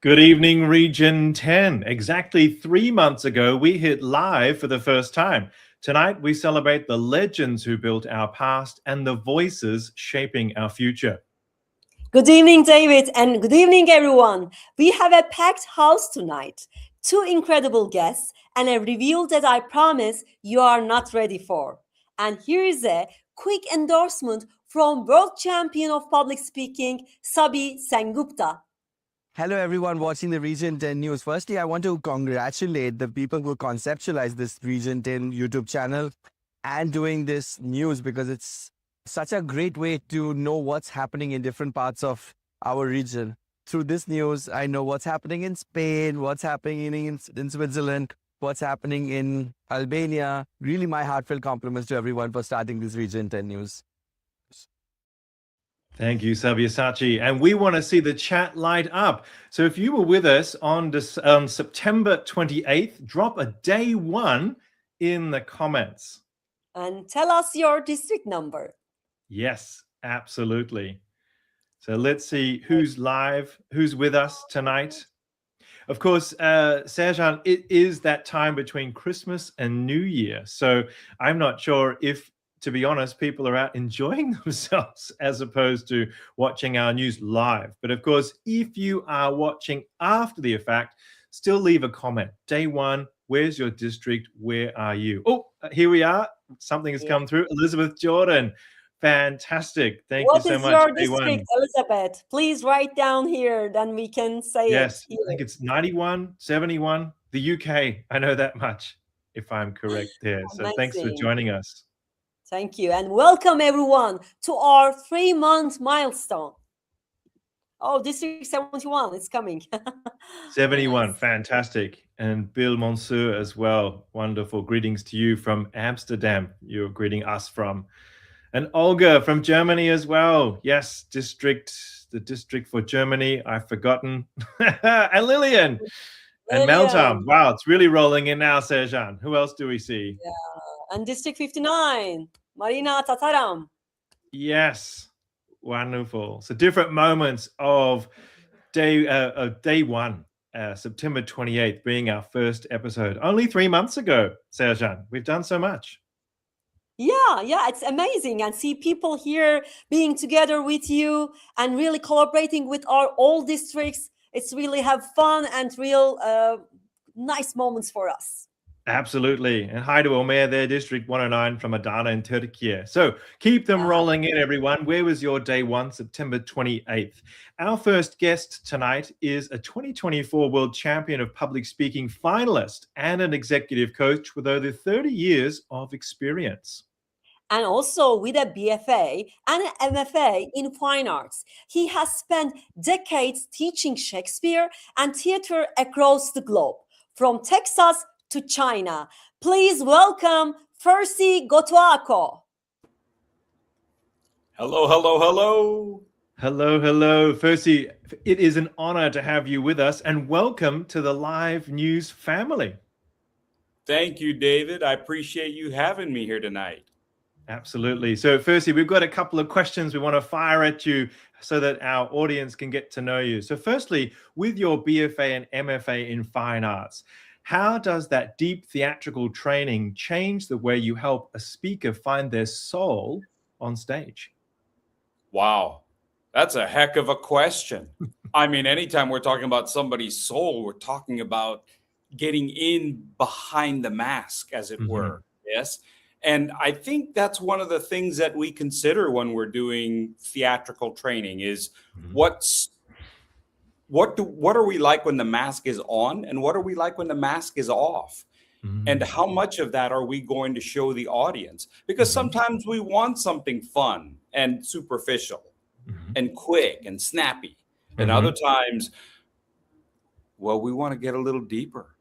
Good evening, Region 10. Exactly 3 months ago, we hit live for the first time. Tonight, we celebrate the legends who built our past and the voices shaping our future. Good evening, David, and good evening, everyone. We have a packed house tonight, two incredible guests, and a reveal that I promise you are not ready for. And here is a quick endorsement from world champion of public speaking, Sabi Sengupta. Hello, everyone watching the Region 10 news. Firstly, I want to congratulate the people who conceptualized this Region 10 YouTube channel and doing this news, because it's such a great way to know what's happening in different parts of our region. Through this news, I know what's happening in Spain, what's happening in Switzerland, what's happening in Albania. Really, my heartfelt compliments to everyone for starting this Region 10 news. Thank you, Sabyasachi. And we want to see the chat light up. So if you were with us on September 28th, drop a day one in the comments. And tell us your district number. Yes, absolutely. So let's see who's live, who's with us tonight. Of course, Serjan, it is that time between Christmas and New Year. So I'm not sure if, to be honest, people are out enjoying themselves as opposed to watching our news live. But of course, if you are watching after the fact, still leave a comment. Day one, where's your district? Where are you? Oh, here we are. Something has come through. Elizabeth Jordan. Fantastic. Thank you so much. What is your district, Elizabeth? Please write down here, then we can say yes, it. Yes, I think it's 91, 71, the UK. I know that much, if I'm correct there. So thanks for joining us. Thank you. And welcome, everyone, to our 3-month milestone. Oh, District 71 is coming. 71, nice. Fantastic. And Bill Monsieur as well. Wonderful. Greetings to you from Amsterdam. You're greeting us from. And Olga from Germany as well. Yes, the district for Germany. I've forgotten. And Lillian. And Meltam. Wow, it's really rolling in now, Serjan. Who else do we see? Yeah. And District 59. Marina Tataram. Yes, wonderful. So different moments of day one, September 28th being our first episode. Only 3 months ago, Serjan. We've done so much. Yeah, it's amazing. And see people here being together with you and really collaborating with our all districts. It's really have fun and real nice moments for us. Absolutely. And hi to Omer there, District 109 from Adana in Turkey. So keep them rolling in, everyone. Where was your day one, September 28th? Our first guest tonight is a 2024 World Champion of Public Speaking finalist and an executive coach with over 30 years of experience. And also with a BFA and an MFA in Fine Arts. He has spent decades teaching Shakespeare and theater across the globe, from Texas to China. Please welcome Fursey Gotuaco. Hello, hello, hello. Hello, hello. Fursey, it is an honor to have you with us, and welcome to the Live News family. Thank you, David. I appreciate you having me here tonight. Absolutely. So Fursey, we've got a couple of questions we want to fire at you so that our audience can get to know you. So firstly, with your BFA and MFA in Fine Arts, how does that deep theatrical training change the way you help a speaker find their soul on stage? Wow, that's a heck of a question. I mean, anytime we're talking about somebody's soul, we're talking about getting in behind the mask, as it were. Yes. And I think that's one of the things that we consider when we're doing theatrical training is what are we like when the mask is on, and what are we like when the mask is off? And how much of that are we going to show the audience? Because sometimes we want something fun and superficial and quick and snappy. And other times, well, we want to get a little deeper,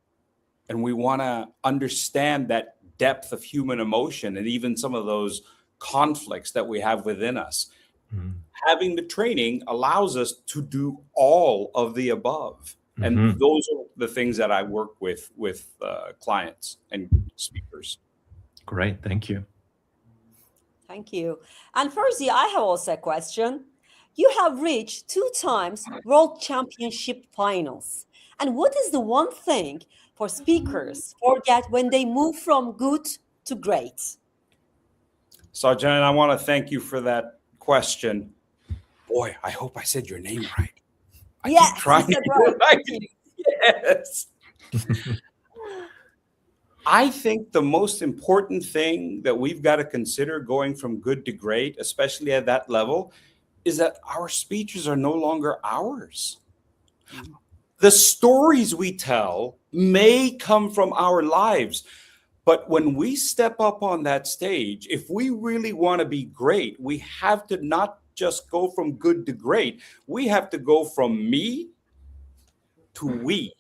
and we want to understand that depth of human emotion and even some of those conflicts that we have within us. Having the training allows us to do all of the above. And those are the things that I work with clients and speakers. Great. Thank you. Thank you. And Fursey, I have also a question. you have reached 2 times World Championship finals. And what is the one thing for speakers forget when they move from good to great? Sarjan, I want to thank you for that question. Boy, I hope I said your name right. I Yes, keep trying you to said do right. it right. Yes. I think the most important thing that we've got to consider going from good to great, especially at that level, is that our speeches are no longer ours. The stories we tell may come from our lives, but when we step up on that stage, if we really want to be great, we have to not just go from good to great. We have to go from me to we.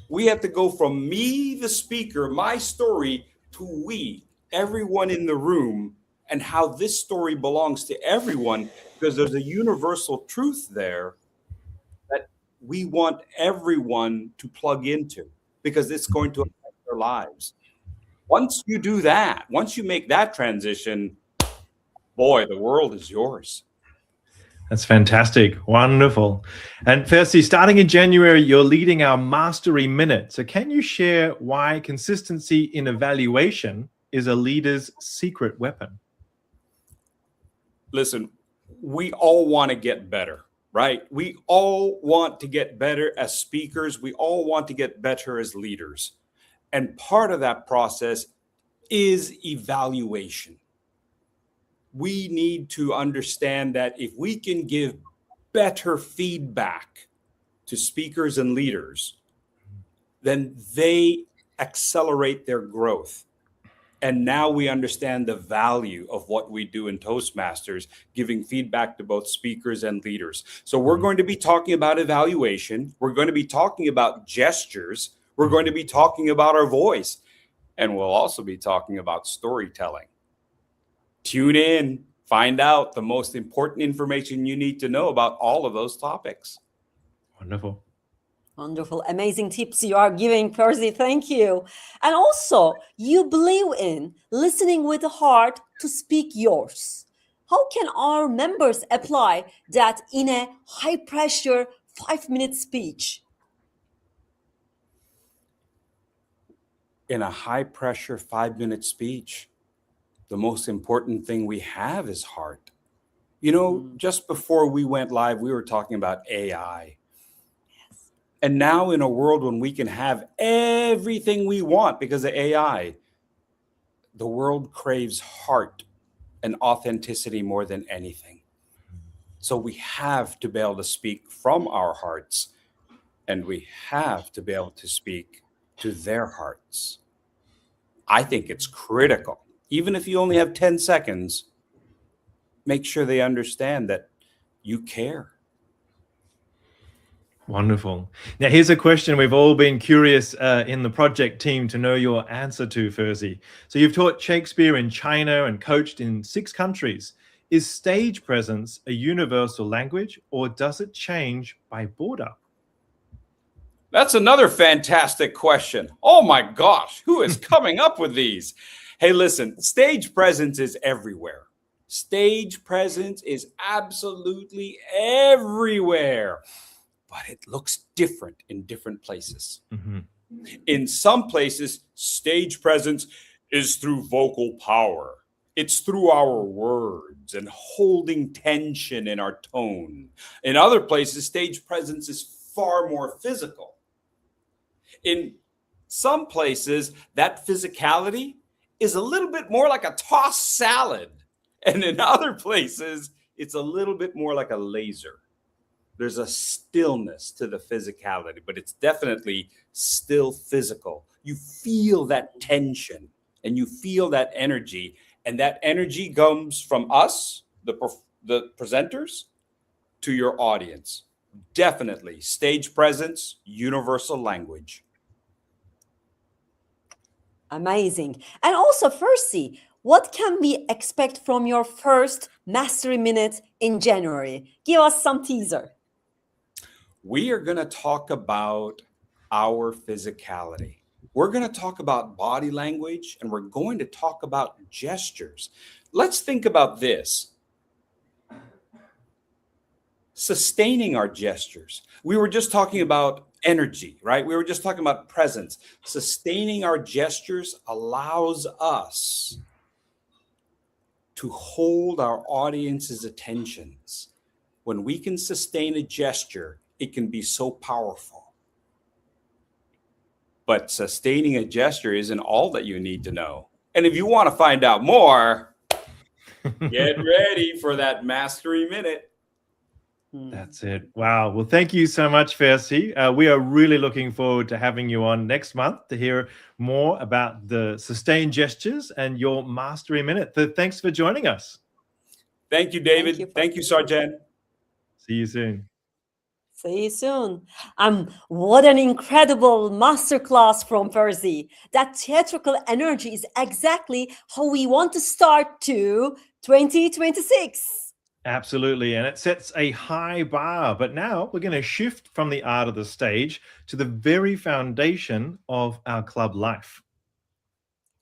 We have to go from me, the speaker, my story, to we, everyone in the room, and how this story belongs to everyone, because there's a universal truth there that we want everyone to plug into, because it's going to affect their lives. Once you do that, once you make that transition, boy, the world is yours. That's fantastic. Wonderful. And Fursey, starting in January, you're leading our Mastery Minute. So can you share why consistency in evaluation is a leader's secret weapon? Listen, we all want to get better, right? We all want to get better as speakers. We all want to get better as leaders. And part of that process is evaluation. We need to understand that if we can give better feedback to speakers and leaders, then they accelerate their growth. And now we understand the value of what we do in Toastmasters, giving feedback to both speakers and leaders. So we're going to be talking about evaluation. We're going to be talking about gestures. We're going to be talking about our voice. And we'll also be talking about storytelling. Tune in, find out the most important information you need to know about all of those topics. Wonderful. Wonderful, amazing tips you are giving, Fursey. Thank you. And also, you believe in listening with the heart to speak yours. How can our members apply that in a high-pressure 5-minute speech? In a high-pressure 5-minute speech, the most important thing we have is heart. You know, just before we went live, we were talking about AI. Yes. And now in a world when we can have everything we want because of AI, the world craves heart and authenticity more than anything. So we have to be able to speak from our hearts, and we have to be able to speak to their hearts. I think it's critical. Even if you only have 10 seconds, make sure they understand that you care. Wonderful. Now, here's a question we've all been curious in the project team to know your answer to, Fursey. So you've taught Shakespeare in China and coached in 6 countries. Is stage presence a universal language, or does it change by border? That's another fantastic question. Oh my gosh, who is coming up with these? Hey, listen, stage presence is everywhere. Stage presence is absolutely everywhere, but it looks different in different places. Mm-hmm. In some places, stage presence is through vocal power. It's through our words and holding tension in our tone. In other places, stage presence is far more physical. In some places, that physicality is a little bit more like a tossed salad. And in other places, it's a little bit more like a laser. There's a stillness to the physicality, but it's definitely still physical. You feel that tension and you feel that energy. And that energy comes from us, the presenters, to your audience. Definitely stage presence, universal language. Amazing. And also, Fursey, what can we expect from your first Mastery Minute in January? Give us some teaser. We are going to talk about our physicality. We're going to talk about body language, and we're going to talk about gestures. Let's think about this. sustaining our gestures. We were just talking about energy, right? We were just talking about presence. Sustaining our gestures allows us to hold our audience's attentions. When we can sustain a gesture, it can be so powerful. But sustaining a gesture isn't all that you need to know. And if you want to find out more, get ready for that Mastery Minute. That's it. Wow. Well, thank you so much, Fursey. We are really looking forward to having you on next month to hear more about the sustained gestures and your Mastery Minute. Thanks for joining us. Thank you, David. Thank you, Sarjan. See you soon. See you soon. What an incredible masterclass from Fursey. That theatrical energy is exactly how we want to start to 2026. Absolutely. And it sets a high bar. But now we're going to shift from the art of the stage to the very foundation of our club life.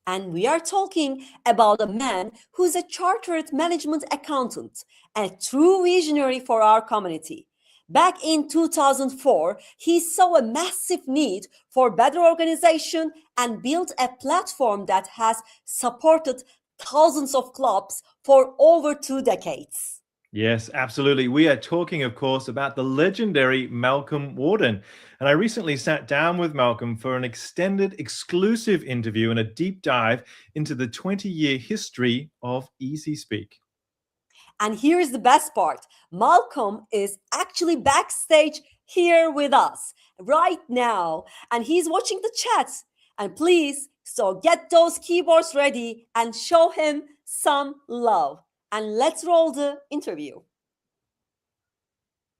And we are talking about a man who's a chartered management accountant and a true visionary for our community. Back in 2004, he saw a massive need for better organization and built a platform that has supported thousands of clubs for over 2 decades. Yes, absolutely. We are talking, of course, about the legendary Malcolm Warden. And I recently sat down with Malcolm for an extended, exclusive interview and a deep dive into the 20-year history of Easy Speak. And here's the best part. Malcolm is actually backstage here with us right now. And he's watching the chat. And please, so get those keyboards ready and show him some love. And let's roll the interview.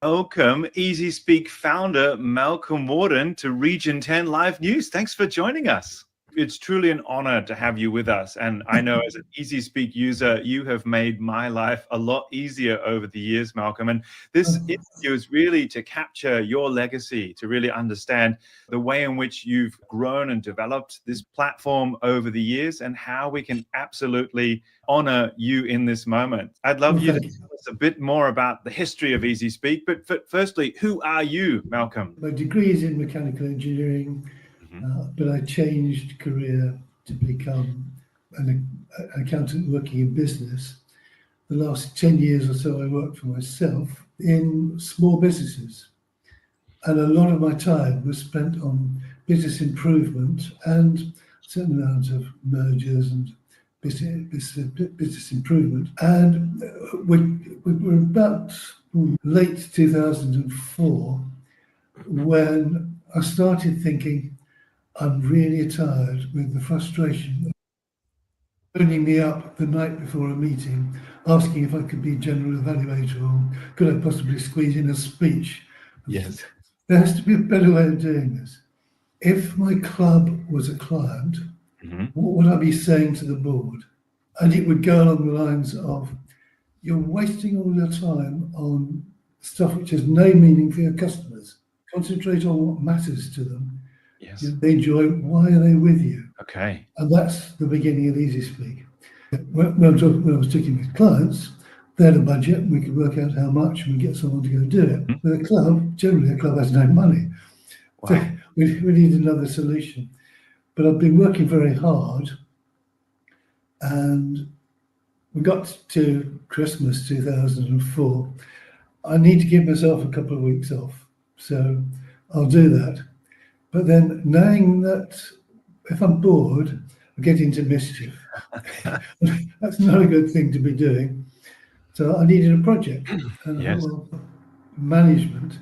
Welcome, Easy Speak founder Malcolm Warden to Region 10 Live News. Thanks for joining us. It's truly an honor to have you with us. And I know as an Easy Speak user, you have made my life a lot easier over the years, Malcolm. And this interview is really to capture your legacy, to really understand the way in which you've grown and developed this platform over the years and how we can absolutely honor you in this moment. I'd love you to tell us a bit more about the history of Easy Speak. But firstly, who are you, Malcolm? My degree is in mechanical engineering. But I changed career to become an accountant working in business. The last 10 years or so, I worked for myself in small businesses. And a lot of my time was spent on business improvement and a certain amount of mergers and business improvement. And we were about late 2004 when I started thinking, I'm really tired with the frustration of phoning me up the night before a meeting, asking if I could be general evaluator or could I possibly squeeze in a speech. Yes. There has to be a better way of doing this. If my club was a client, what would I be saying to the board? And it would go along the lines of, you're wasting all your time on stuff which has no meaning for your customers. Concentrate on what matters to them. Yes. They enjoy, why are they with you? Okay. And that's the beginning of Easy Speak. When I was talking with clients, they had a budget, we could work out how much and we get someone to go do it. With a club, generally a club has no money. Wow. So we need another solution. But I've been working very hard and we got to Christmas 2004. I need to give myself a couple of weeks off. So I'll do that. But then knowing that if I'm bored, I get into mischief. That's not a good thing to be doing. So I needed a project. And I thought, well, management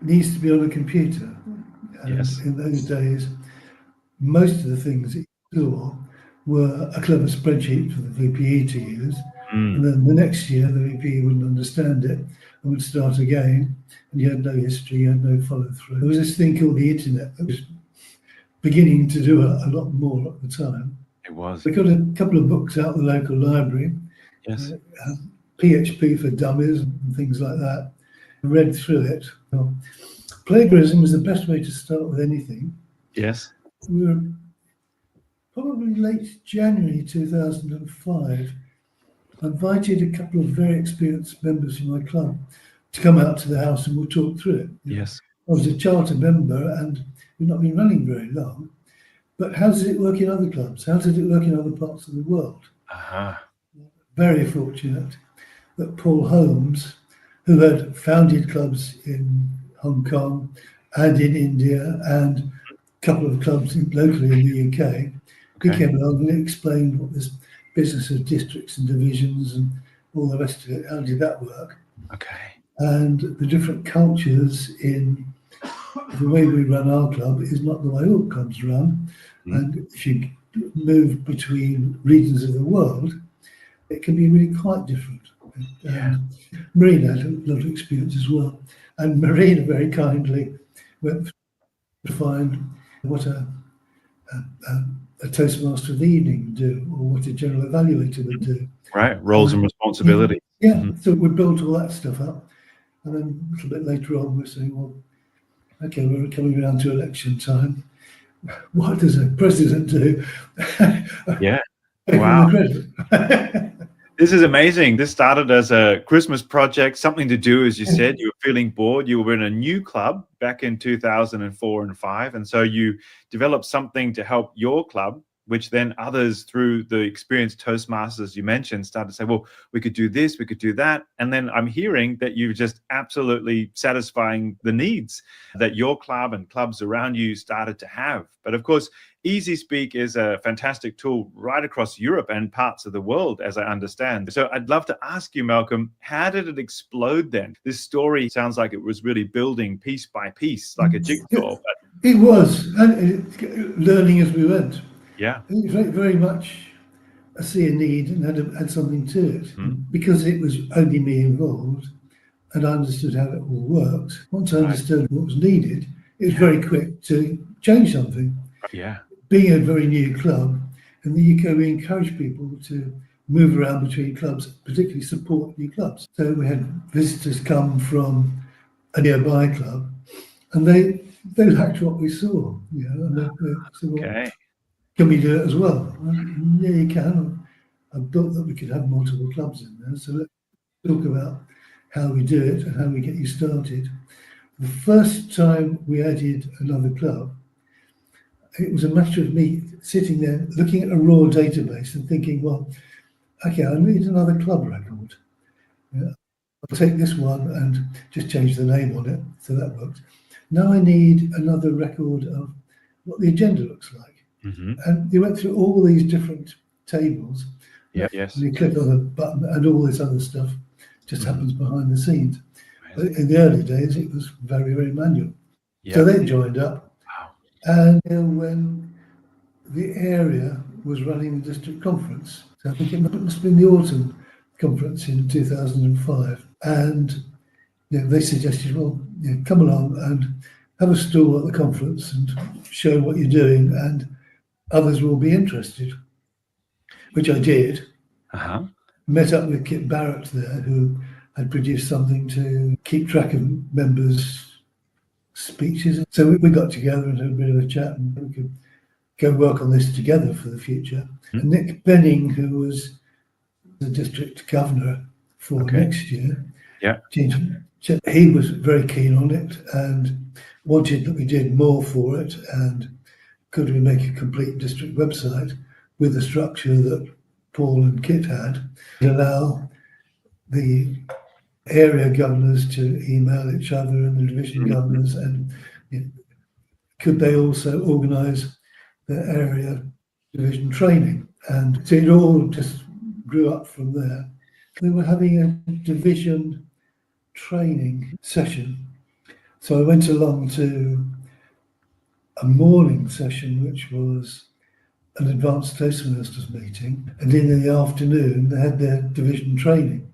needs to be on a computer. And in those days, most of the things that you saw were a clever spreadsheet for the VPE to use. And then the next year, the VPE wouldn't understand it and would start again. And you had no history, you had no follow through. There was this thing called the internet that was beginning to do a lot more at the time. It was. We got a couple of books out of the local library. Yes. PHP for dummies and things like that. I read through it. Well, plagiarism is the best way to start with anything. Yes. We were probably late January 2005. I invited a couple of very experienced members of my club to come out to the house and we'll talk through it. Yes. I was a charter member and we've not been running very long, but how does it work in other clubs? How does it work in other parts of the world? Very fortunate that Paul Holmes, who had founded clubs in Hong Kong and in India and a couple of clubs locally in the UK, he came along and explained what this business of districts and divisions and all the rest of it, how did that work? And the different cultures in the way we run our club is not the way all clubs run. And if you move between regions of the world, it can be really quite different. And Marina had a lot of experience as well. And Marina very kindly went to find what a Toastmaster of the evening would do, or what a general evaluator would do. Right, roles and responsibilities. So we built all that stuff up. And then a little bit later on, we're saying, well, okay, we're coming around to election time. What does a president do? Wow. This is amazing. This started as a Christmas project, something to do, as you said. You were feeling bored. You were in a new club back in 2004 and 5. And so you developed something to help your club, which then others, through the experienced Toastmasters you mentioned, started to say, well, we could do this, we could do that. And then I'm hearing that you're just absolutely satisfying the needs that your club and clubs around you started to have. But of course, Easy Speak is a fantastic tool right across Europe and parts of the world, as I understand. So I'd love to ask you, Malcolm, how did it explode then? This story sounds like it was really building piece by piece, like a jigsaw. It was, and learning as we went. Yeah. It was very much I see a need and had something to it. Because it was only me involved and I understood how it all worked. Once I understood what was needed, it was very quick to change something. Being a very new club, in the UK we encourage people to move around between clubs, particularly support new clubs. So we had visitors come from a nearby club and they liked what we saw, and they said, well, can we do it as well? Yeah, you can. I thought that we could have multiple clubs in there. So let's talk about how we do it and how we get you started. The first time we added another club, it was a matter of me sitting there looking at a raw database and thinking, well, okay, I need another club record. I'll take this one and just change the name on it. So that worked. Now I need another record of what the agenda looks like. And you went through all these different tables. And you click on a button and all this other stuff just happens behind the scenes. But in the early days, it was very, very manual. So they joined up. And when the area was running the district conference, so I think it must have been the autumn conference in 2005. And they suggested, well, come along and have a stall at the conference and show what you're doing, and others will be interested, which I did. Met up with Kit Barrett there, who had produced something to keep track of members' speeches. So we got together and had a bit of a chat, and we could go work on this together for the future. And Nick Benning, who was the district governor for next year, he was very keen on it and wanted that we did more for it, and could we make a complete district website with the structure that Paul and Kit had, to allow the area governors to email each other and the division governors, and could they also organise their area division training? And so it all just grew up from there. They were having a division training session, so I went along to a morning session, which was an advanced Toastmasters meeting, and in the afternoon they had their division training.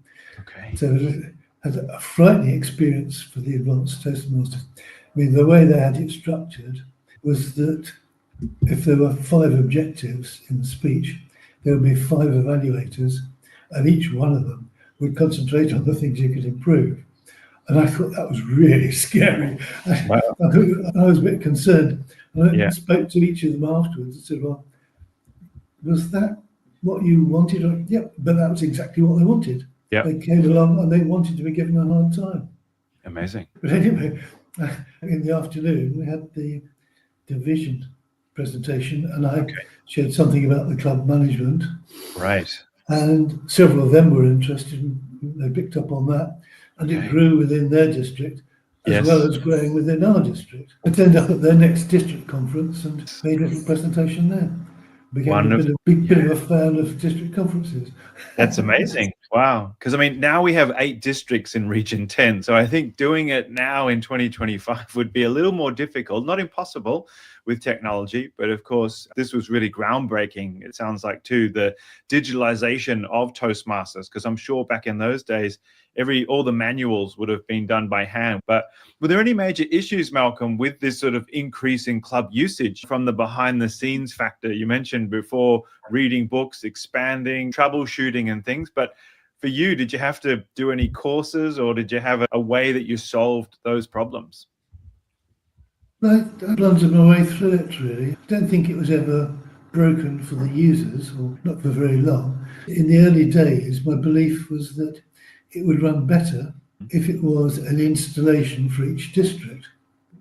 So it had a frightening experience for the advanced Toastmasters. I mean, the way they had it structured was that if there were 5 objectives in the speech, there would be 5 evaluators, and each one of them would concentrate on the things you could improve. And I thought that was really scary. I was a bit concerned. And I spoke to each of them afterwards and said, well, was that what you wanted? But that was exactly what they wanted. They came along and they wanted to be given a hard time. Amazing. But anyway, in the afternoon, we had the division presentation, and I shared something about the club management. Right. And several of them were interested, and they picked up on that, and it grew within their district as well as growing within our district. I turned up at their next district conference and made a little presentation there. Became a bit of a fan of district conferences. That's amazing. Wow. Because I mean, now we have 8 districts in Region 10. So I think doing it now in 2025 would be a little more difficult, not impossible with technology. But of course, this was really groundbreaking. It sounds like too, the digitalization of Toastmasters, because I'm sure back in those days, all the manuals would have been done by hand. But were there any major issues, Malcolm, with this sort of increase in club usage from the behind the scenes factor? You mentioned before reading books, expanding, troubleshooting and things. But for you, did you have to do any courses, or did you have a way that you solved those problems? I blundered my way through it, really. I don't think it was ever broken for the users, or not for very long. In the early days, my belief was that it would run better if it was an installation for each district.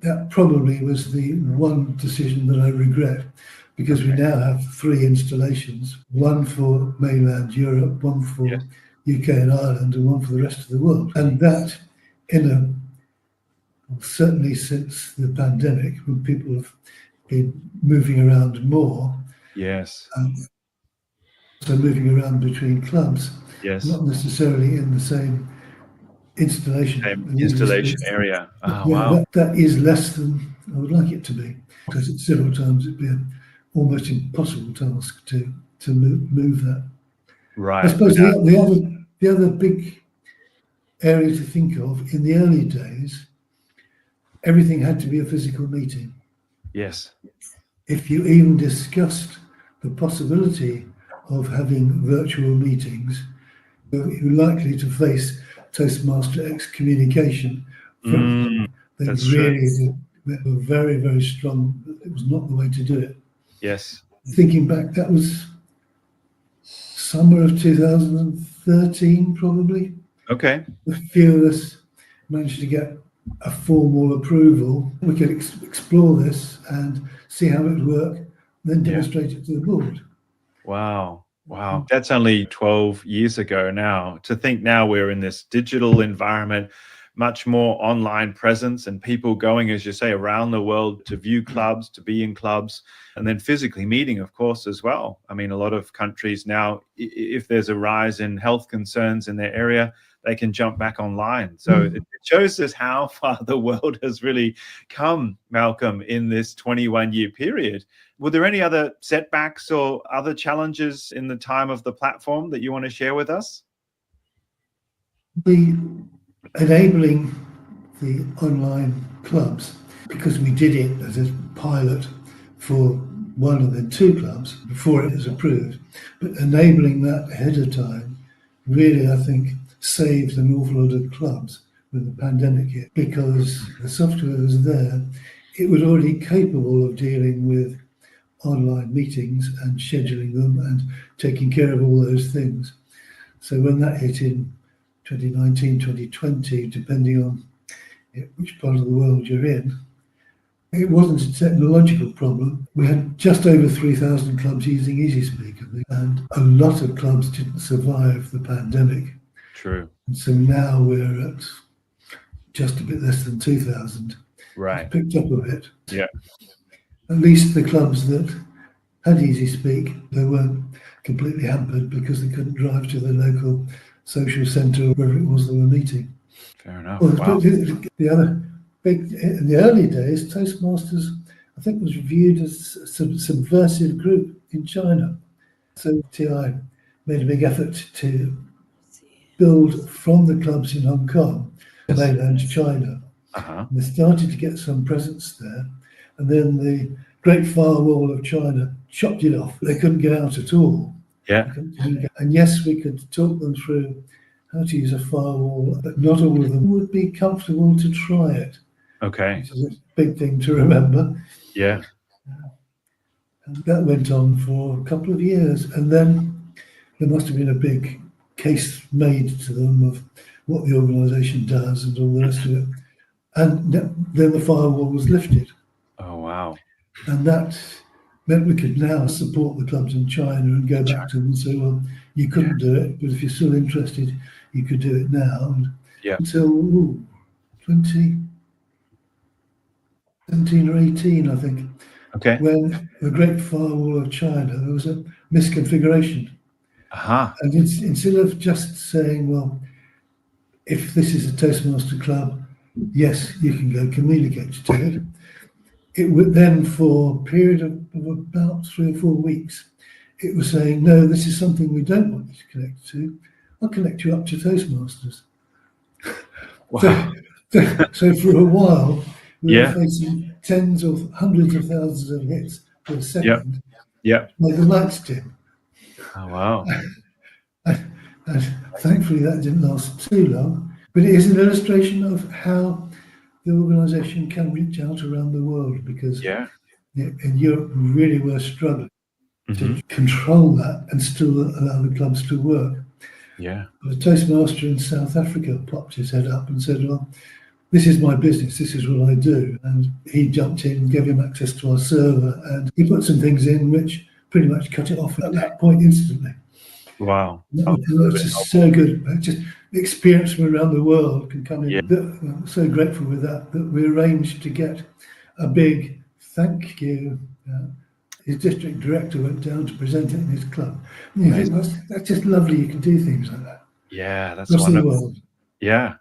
That probably was the one decision that I regret, because we now have 3 installations, one for mainland Europe, one for UK and Ireland, and one for the rest of the world. And that, certainly since the pandemic, when people have been moving around more, so moving around between clubs, not necessarily in the same installation area. That is less than I would like it to be, because several times it'd be an almost impossible task to move that. Right. I suppose the other big area to think of, in the early days, everything had to be a physical meeting. Yes. If you even discussed the possibility of having virtual meetings, you're likely to face Toastmaster excommunication from things really were very, very strong. It was not the way to do it. Yes. Thinking back, that was summer of 2013, probably. Okay. A few of us managed to get a formal approval. We could explore this and see how it would work, then demonstrate it to the board. Wow. Wow. That's only 12 years ago now. To think now we're in this digital environment, much more online presence, and people going, as you say, around the world to view clubs, to be in clubs, and then physically meeting, of course, as well. I mean, a lot of countries now, if there's a rise in health concerns in their area, they can jump back online. So it shows us how far the world has really come, Malcolm, in this 21-year period. Were there any other setbacks or other challenges in the time of the platform that you want to share with us? The enabling the online clubs, because we did it as a pilot for 1 and then 2 clubs before it was approved, but enabling that ahead of time really, I think, saved an awful lot of clubs when the pandemic hit, because the software was there. It was already capable of dealing with online meetings and scheduling them and taking care of all those things. So when that hit in 2019, 2020, depending on which part of the world you're in, it wasn't a technological problem. We had just over 3,000 clubs using EasySpeak, I think, and a lot of clubs didn't survive the pandemic. True. And so now we're at just a bit less than 2,000. Right. It's picked up a bit. Yeah. At least the clubs that had EasySpeak, they weren't completely hampered because they couldn't drive to the local social centre or wherever it was they were meeting. Fair enough. Well, Wow. The other big, in the early days, Toastmasters, I think, was viewed as a subversive group in China. So TI made a big effort to build from the clubs in Hong Kong to mainland China. And they started to get some presence there, and then the Great Firewall of China chopped it off. They couldn't get out at all. Yeah. And yes, we could talk them through how to use a firewall, but not all of them would be comfortable to try it. Okay. Which is a big thing to remember. Yeah. And that went on for a couple of years, and then there must have been a big case made to them of what the organisation does and all the rest of it. And then the firewall was lifted. Oh, wow. And that meant we could now support the clubs in China and go back to them and say, well, you couldn't do it, but if you're still interested, you could do it now. And until 2017 or 18, I think, Okay. when the Great Firewall of China, there was a misconfiguration. And instead of just saying, well, if this is a Toastmaster club, yes, you can go communicate to it. It would then, for a period of about 3 or 4 weeks, it was saying, no, this is something we don't want you to connect to. I'll connect you up to Toastmasters. Wow. So for a while, we were facing tens of hundreds of thousands of hits per second. Yeah. Like the lights dim. Oh, wow. And thankfully that didn't last too long. But it is an illustration of how the organisation can reach out around the world, because in Europe we really were struggling to control that and still allow the clubs to work. But a Toastmaster in South Africa popped his head up and said, well, this is my business, this is what I do. And he jumped in, gave him access to our server, and he put some things in which pretty much cut it off at that point instantly. Wow. It's just so good. Just the experience from around the world can come in. I'm so grateful with that we arranged to get a big thank you. His district director went down to present it in his club. And you think, that's just lovely. You can do things like that. Yeah, that's wonderful. Yeah.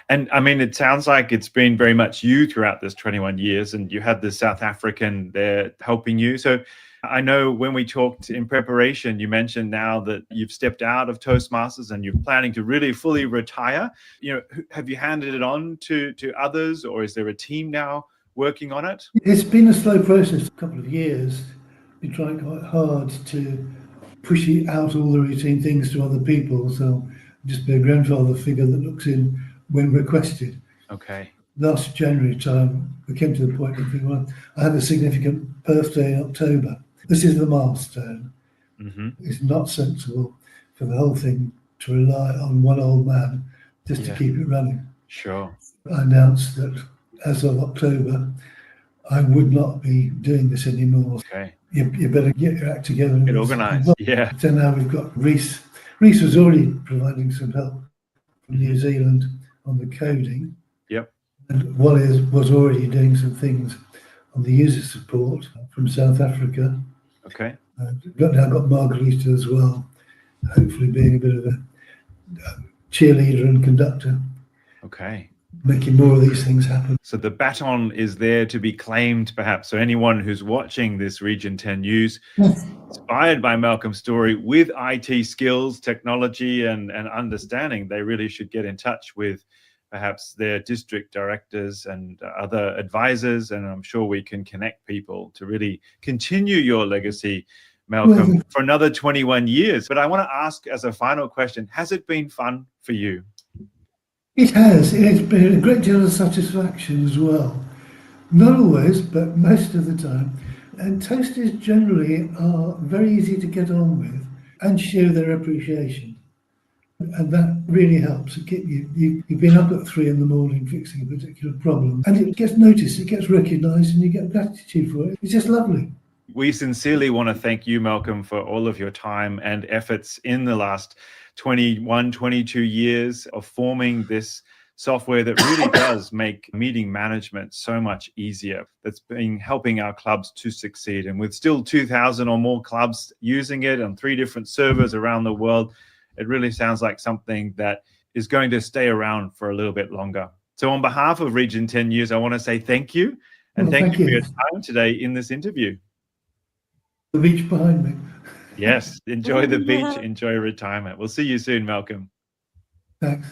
And I mean, it sounds like it's been very much you throughout this 21 years, and you had the South African there helping you. So I know when we talked in preparation, you mentioned now that you've stepped out of Toastmasters and you're planning to really fully retire. You know, have you handed it on to others, or is there a team now working on it? It's been a slow process, a couple of years. Been trying quite hard to push out all the routine things to other people. So just be a grandfather figure that looks in when requested. Okay. Last January time, we came to the point of thinking, well, I had a significant birthday in October. This is the milestone. It's not sensible for the whole thing to rely on one old man just to keep it running. Sure. I announced that as of October, I would not be doing this anymore. Okay. You better get your act together. Get organised. Yeah. So now we've got Reese. Reese was already providing some help from New Zealand on the coding. Yep. And Wally was already doing some things on the user support from South Africa. Okay. Now got Margarita as well, hopefully being a bit of a cheerleader and conductor. Okay. Making more of these things happen. So the baton is there to be claimed, perhaps. So anyone who's watching this Region 10 News, inspired by Malcolm's story, with IT skills, technology, and understanding, they really should get in touch with perhaps their district directors and other advisors. And I'm sure we can connect people to really continue your legacy, Malcolm, for another 21 years. But I want to ask as a final question, has it been fun for you? It has. It's been a great deal of satisfaction as well. Not always, but most of the time. And toasters generally are very easy to get on with and show their appreciation. And that really helps. You've been up at 3 a.m. fixing a particular problem, and it gets noticed, it gets recognised, and you get gratitude for it. It's just lovely. We sincerely want to thank you, Malcolm, for all of your time and efforts in the last 21, 22 years of forming this software that really does make meeting management so much easier. That's been helping our clubs to succeed. And with still 2,000 or more clubs using it on 3 different servers around the world, it really sounds like something that is going to stay around for a little bit longer. So on behalf of Region 10 News, I want to say thank you. And thank you for your time today in this interview. The beach behind me. Yes, enjoy the beach, enjoy retirement. We'll see you soon, Malcolm. Thanks.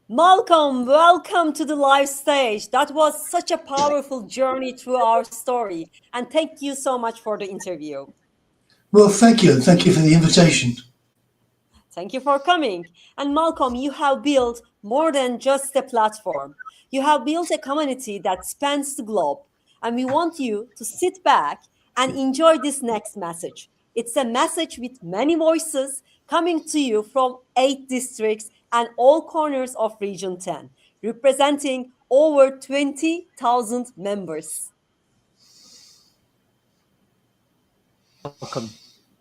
Malcolm, welcome to the live stage. That was such a powerful journey through our story. And thank you so much for the interview. Well, thank you. And thank you for the invitation. Thank you for coming. And Malcolm, you have built more than just a platform. You have built a community that spans the globe. And we want you to sit back and enjoy this next message. It's a message with many voices coming to you from 8 districts and all corners of Region 10, representing over 20,000 members. Welcome.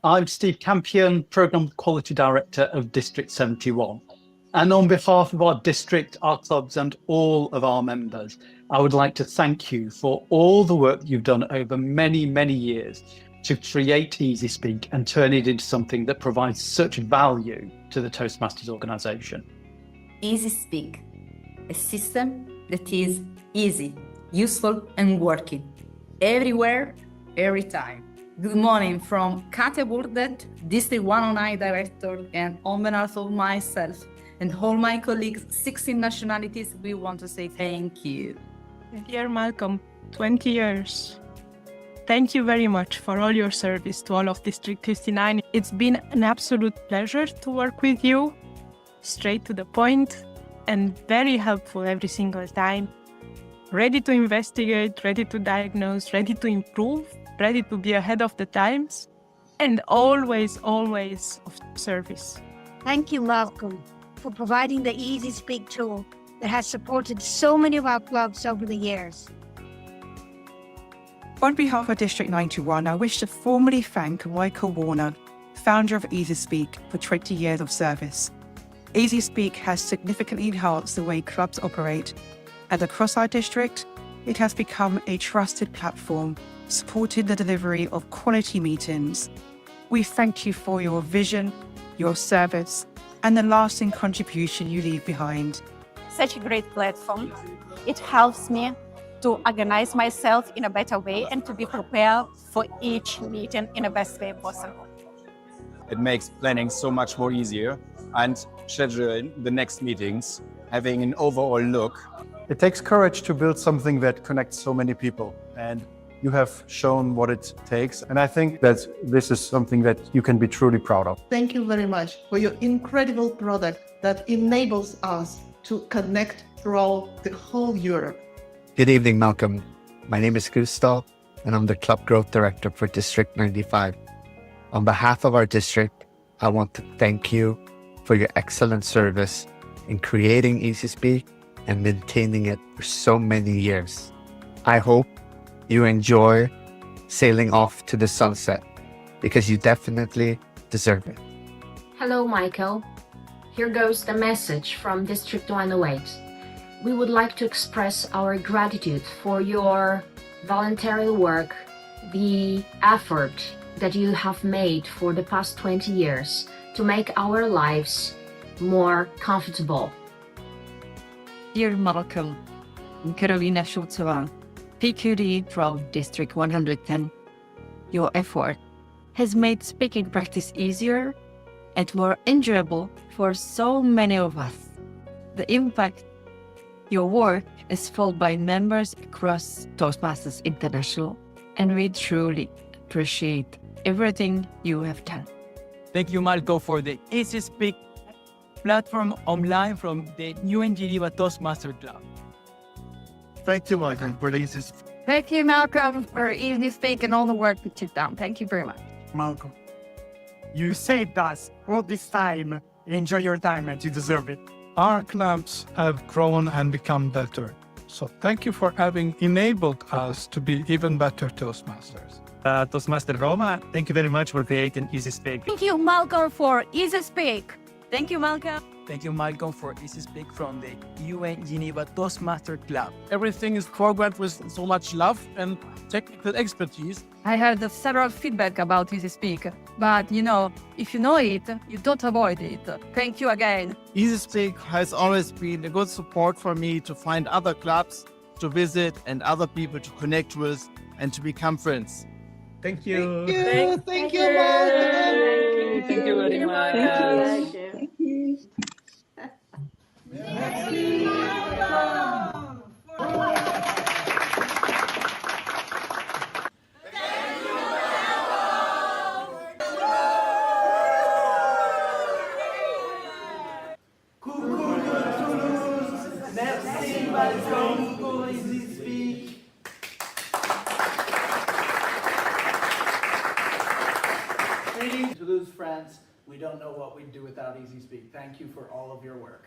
I'm Steve Campion, Programme Quality Director of District 71. And on behalf of our district, our clubs and all of our members, I would like to thank you for all the work you've done over many, many years to create Easy Speak and turn it into something that provides such value to the Toastmasters organisation. Easy Speak, a system that is easy, useful and working, everywhere, every time. Good morning from Kate Burdet, District 109 Director, and on behalf of myself and all my colleagues, 16 nationalities, we want to say thank you. Dear Malcolm, 20 years. Thank you very much for all your service to all of District 59. It's been an absolute pleasure to work with you, straight to the point, and very helpful every single time. Ready to investigate, ready to diagnose, ready to improve, ready to be ahead of the times, and always, always of service. Thank you, Malcolm, for providing the Easy Speak tool that has supported so many of our clubs over the years. On behalf of District 91, I wish to formally thank Michael Warden, founder of Easy Speak, for 20 years of service. Easy Speak has significantly enhanced the way clubs operate, and across our district, it has become a trusted platform supporting the delivery of quality meetings. We thank you for your vision, your service, and the lasting contribution you leave behind. Such a great platform. It helps me to organize myself in a better way and to be prepared for each meeting in the best way possible. It makes planning so much more easier and scheduling the next meetings, having an overall look. It takes courage to build something that connects so many people, and you have shown what it takes. And I think that this is something that you can be truly proud of. Thank you very much for your incredible product that enables us to connect throughout the whole Europe. Good evening, Malcolm. My name is Gustav, and I'm the Club Growth Director for District 95. On behalf of our district, I want to thank you for your excellent service in creating Easy Speak and maintaining it for so many years. I hope you enjoy sailing off to the sunset, because you definitely deserve it. Hello, Michael. Here goes the message from District 108. We would like to express our gratitude for your voluntary work, the effort that you have made for the past 20 years to make our lives more comfortable. Dear Malcolm, I'm Carolina Schultzova, PQD from District 110. Your effort has made speaking practice easier and more enjoyable for so many of us. The impact your work is felt by members across Toastmasters International, and we truly appreciate everything you have done. Thank you, Malcolm, for the Easy Speak platform online from the New Geneva Toastmaster Club. Thank you, Malcolm, for the Easy Speak. Thank you, Malcolm, for Easy Speak and all the work that you've done. Thank you very much. Malcolm, you saved us all this time. Enjoy your time and you deserve it. Our clubs have grown and become better. So thank you for having enabled us to be even better Toastmasters. Toastmaster Roma, thank you very much for creating Easy Speak. Thank you, Malcolm, for Easy Speak. Thank you, Malcolm. Thank you, Malcolm, for Easy Speak from the UN Geneva Toastmaster Club. Everything is programmed with so much love and technical expertise. I heard several feedback about Easy Speak, but if you know it, you don't avoid it. Thank you again. Easy Speak has always been a good support for me to find other clubs to visit and other people to connect with and to become friends. Thank you. Thank you, Malcolm. Thank you very much. Thank you. Merci, Malcolm, pour Easy Speak. events. We don't know what we'd do without Easy Speak. Thank you for all of your work.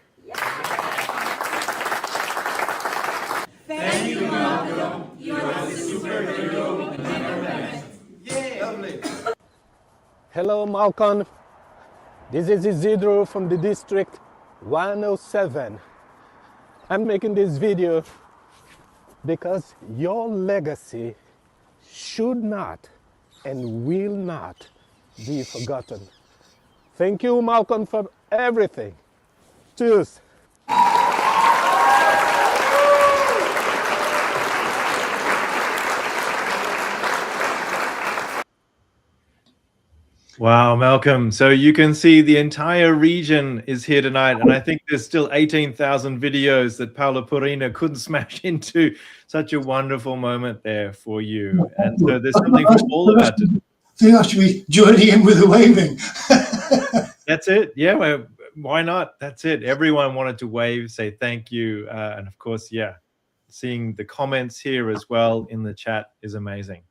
Thank you, Malcolm. You are the superhero we never met. Yeah. Lovely. Hello, Malcolm. This is Isidro from the District 107. I'm making this video because your legacy should not and will not be forgotten. Thank you, Malcolm, for everything. Cheers. Wow, Malcolm. So you can see the entire region is here tonight. And I think there's still 18,000 videos that Paola Purina couldn't smash into. Such a wonderful moment there for you. And so there's something for all of us. They have to be joining in with the waving. That's it. Yeah, well, why not? That's it. Everyone wanted to wave, say thank you. And of course, yeah, seeing the comments here as well in the chat is amazing.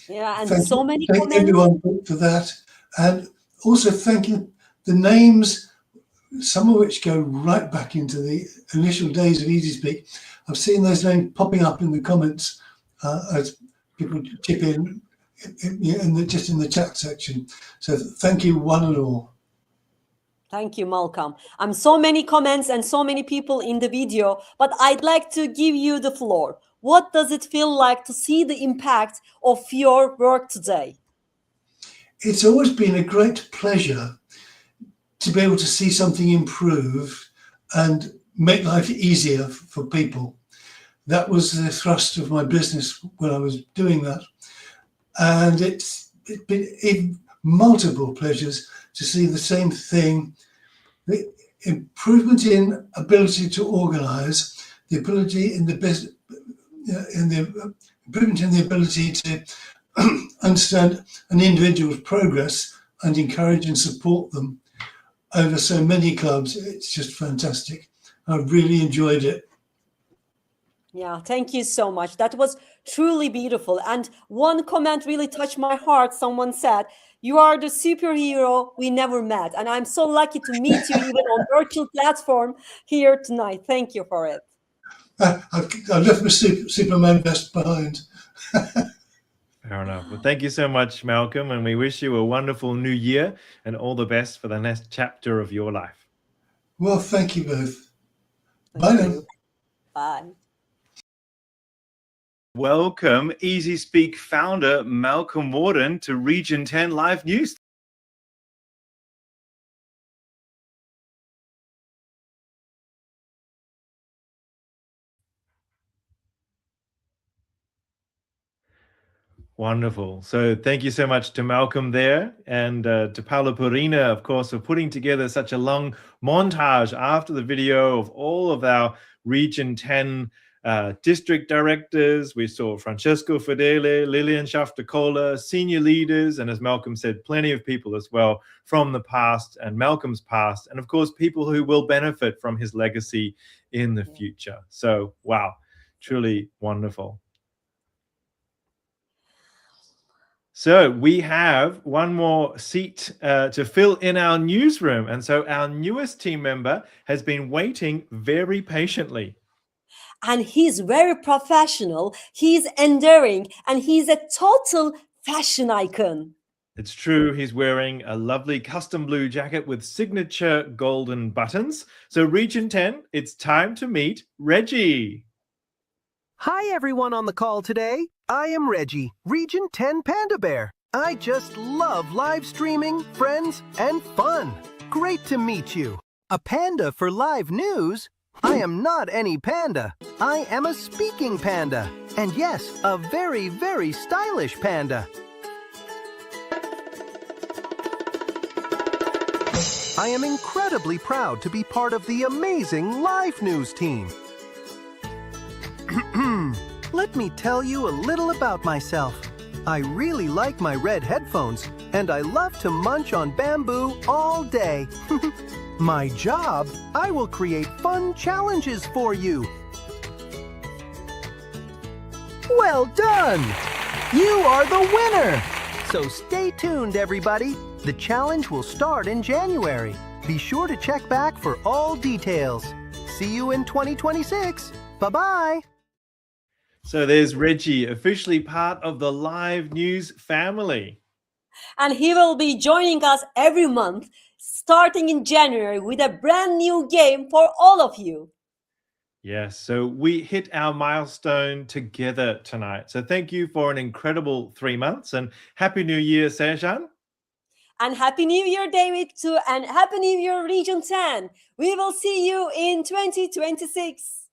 Yeah, and Thank so you. many Thank comments. everyone for that. And also thanking the names, some of which go right back into the initial days of Easy Speak. I've seen those names popping up in the comments as people chip in just in the chat section. So thank you one and all. Thank you, Malcolm. So many comments and so many people in the video, but I'd like to give you the floor. What does it feel like to see the impact of your work today? It's always been a great pleasure to be able to see something improve and make life easier for people. That was the thrust of my business when I was doing that. And it's been multiple pleasures to see the same thing, the improvement in ability to organize, the ability in the business, improvement in the ability to understand an individual's progress and encourage and support them over so many clubs. It's just fantastic. I really enjoyed it. Yeah, thank you so much. That was truly beautiful. And one comment really touched my heart. Someone said, "You are the superhero we never met." And I'm so lucky to meet you even on virtual platform here tonight. Thank you for it. I've left my Superman vest behind. Fair enough. Well, thank you so much, Malcolm. And we wish you a wonderful new year and all the best for the next chapter of your life. Well, thank you both. Bye now. Bye. Welcome, Easy Speak founder Malcolm Warden to Region 10 Live News. Wonderful. So thank you so much to Malcolm there and to Paola Purina, of course, for putting together such a long montage after the video of all of our Region 10 district directors. We saw Francesco Fedele, Lillian Shaftakola, senior leaders, and as Malcolm said, plenty of people as well from the past and Malcolm's past, and of course, people who will benefit from his legacy in the future. So, wow, truly wonderful. So we have one more seat to fill in our newsroom. And so our newest team member has been waiting very patiently. And he's very professional, he's endearing, and he's a total fashion icon. It's true, he's wearing a lovely custom blue jacket with signature golden buttons. So Region 10, it's time to meet Reggie. Hi everyone on the call today. I am Reggie, Region 10 Panda Bear. I just love live streaming, friends, and fun. Great to meet you. A panda for live news? I am not any panda. I am a speaking panda. And yes, a very, very stylish panda. I am incredibly proud to be part of the amazing live news team. Let me tell you a little about myself. I really like my red headphones, and I love to munch on bamboo all day. My job, I will create fun challenges for you. Well done! You are the winner! So stay tuned, everybody. The challenge will start in January. Be sure to check back for all details. See you in 2026. Bye-bye. So there's Reggie, officially part of the live news family. And he will be joining us every month, starting in January, with a brand new game for all of you. Yes, so we hit our milestone together tonight. So thank you for an incredible 3 months, and Happy New Year, Serjan. And Happy New Year, David, too, and Happy New Year, Region 10. We will see you in 2026.